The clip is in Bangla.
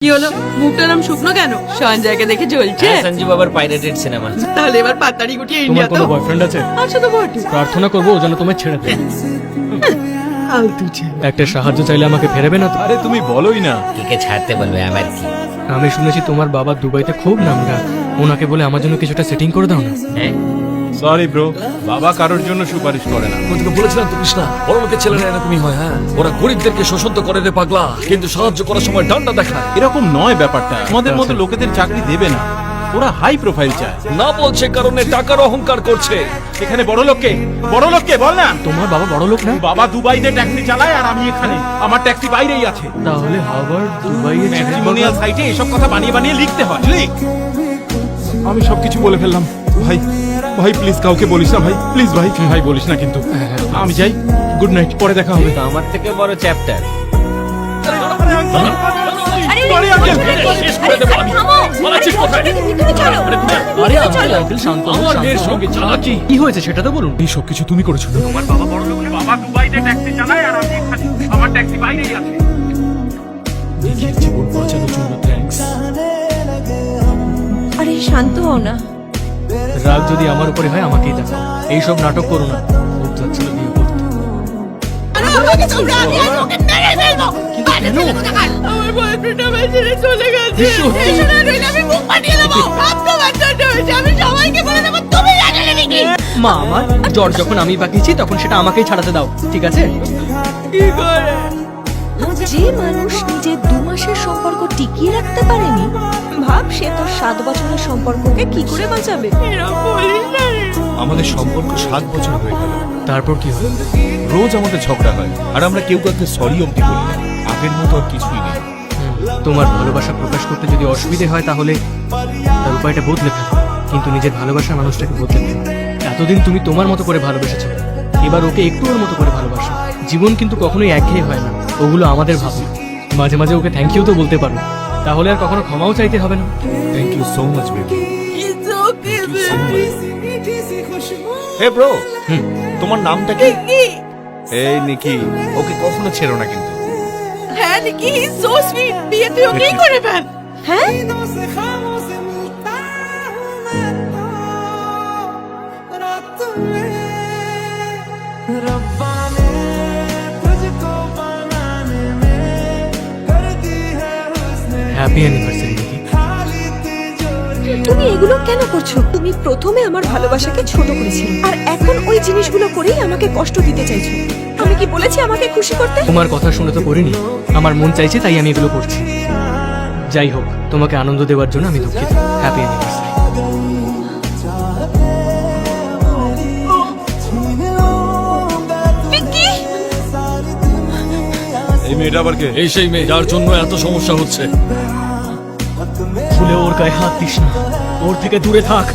কি হলো, মুখটা নাম শুকনো কেন? সঞ্জয়কে দেখে জ্বলছে। সঞ্জু বাবার পাইরেটেড সিনেমা। তাহলে এবার পাতাড়ি গুটিয়ে তোমার ইন্ডিয়া কোনো তো বয়ফ্রেন্ড আছে? আচ্ছা তো বটে। প্রার্থনা করবো ও যেন তোমায় ছেড়ে দেয়। ফালতু ছেলে। একটা সাহায্য চাইলে আমাকে ফেরাবে না তো? আরে তুমি বলোই না। কে ছাড়তে বলবে আবার কি? আমি শুনেছি তোমার বাবা দুবাইতে খুব নামডাক। ওনাকে বলে আমার জন্য কিছুটা সেটিং করে দাও না। হ্যাঁ, সরি ব্রো, বাবা কারোর জন্য সুপারিশ করে না। আমি তোকে বলেছিলাম তো কৃষ্ণা, বড় লোকের ছেলেরা এরকমই হয়। হ্যাঁ, ওরা গরিবদেরকে শোষণ তো করে রে পাগলা, কিন্তু সাহায্য করার সময় ডান্ডা দেখায়। এরকম নয় ব্যাপারটা। আমাদের মতো লোকেদের চাকরি দেবে না, ওরা হাই প্রোফাইল চায়। না বলছে কারণে টাকার অহংকার করছে। এখানে বড় লোককে বল না। তোমার বাবা বড় লোক না? বাবা দুবাইতে ট্যাক্সি চালায় আর আমি এখানে, আমার ট্যাক্সি বাইরেই আছে। তাহলে হার্ভার্ড দুবাইয়ে ম্যাট্রিমোনিয়াল সাইটে এসব কথা বানিয়ে বানিয়ে লিখতে হয়। আমি সবকিছু বলে ফেললাম। ভাই ভাই প্লিজ কাউকে বলিস না ভাই, প্লিজ ভাই। ভাই বলিস না কিন্তু। আমি যাই, গুড নাইট, পরে দেখা হবে। তো আমার থেকে বড় চ্যাপ্টার। Sorry uncle. আরে আঙ্কেল শান্ত হও, আমার মেয়ের শান্ত হও। সঙ্গে চালাকি। কি হয়েছে সেটা তো বলুন। এই সব কিছু তুমি করেছো না? আমার বাবা বড় লোক, বাবা দুবাইতে ট্যাক্সি চালায় আর আমি এখানে, আমার ট্যাক্সি বাইরেই আছে। নিজের জীবন বাঁচানোর জন্য থ্যাঙ্কস। আরে শান্ত হও না। রাগ যদি আমার উপরে হয় আমাকেই দেখো, এইসব নাটক করো না। খুব যাচ্ছিল বিয়ে করতে। আমার বয়ফ্রেন্ড আমায় ছেড়ে চলে গেছে। এই শোনা নইলে আমি মুখ ফাটিয়ে দেবো। ভাবতে বাচ্চাটা হয়েছে, আমি সবাইকে বলে দেবো তুমি জানলে নাকি? মা, আমার জ্বর যখন আমি পাকিয়েছি তখন সেটা আমাকেই ছাড়াতে দাও, ঠিক আছে? কি করে? যে মানুষ নিজের 2 মাসের সম্পর্ক টিকিয়ে রাখতে পারেনি, ভাব সে তোর 7 বছরের সম্পর্ককে কি করে বাঁচাবে? এরকম বলিস না রে। আমাদের সম্পর্ক 7 বছর হয়ে গেল। তারপর কি হলো? রোজ আমাদের ঝগড়া হয় আর আমরা কেউ কাউকে সরি অব্দি বলি না। আগের মতো আর কিছুই নেই। তোমার ভালোবাসা প্রকাশ করতে যদি অসুবিধে হয় তাহলে তার উপায়টা বদলে ফেলো, কিন্তু নিজের ভালোবাসার মানুষটাকে বদলে ফেলো। এতদিন তুমি তোমার মতো করে ভালোবেসেছো, এবার ওকে একটু ওর মতো করে ভালোবাসো। জীবন কিন্তু কখনোই একঘেয়ে হয় না, ওগুলো আমাদের ভাবনা। মাঝে মাঝে ওকে থ্যাংক ইউ তো বলতে পারো, তাহলে আর কখনো ক্ষমাও চাইতে হবে না। Thank you so much baby. It's okay, baby. Hey bro, হুম। তোমার নামটা কি? কি? এই নিকি, ওকে কখনো ছেড়ো না কিন্তু। হ্যাঁ নিকি, he's so sweet. বিয়ে তুই ওকেই করে ফেল। হ্যাঁ, হ্যাপি অ্যানিভার্সারি নিকি। তুমি এগুলো কেন করছো? তুমি প্রথমে আমার ভালোবাসাকে ছোট করেছিলে, আর এখন ওই জিনিসগুলো করেই আমাকে কষ্ট দিতে চাইছো। আমি কি বলেছি আমাকে খুশি করতে? তোমার কথা শুনে তো করিনি, আমার মন চাইছে তাই আমি এগুলো করছি। যাই হোক, তোমাকে আনন্দ দেওয়ার জন্য আমি দুঃখিত। Happy anniversary. পিঙ্কি, এই মেয়েটা আবার কে? এই সেই মেয়ে যার জন্য এত সমস্যা হচ্ছে। ভুলে ওর গায়ে হাত দিস না, ওর থেকে দূরে থাক।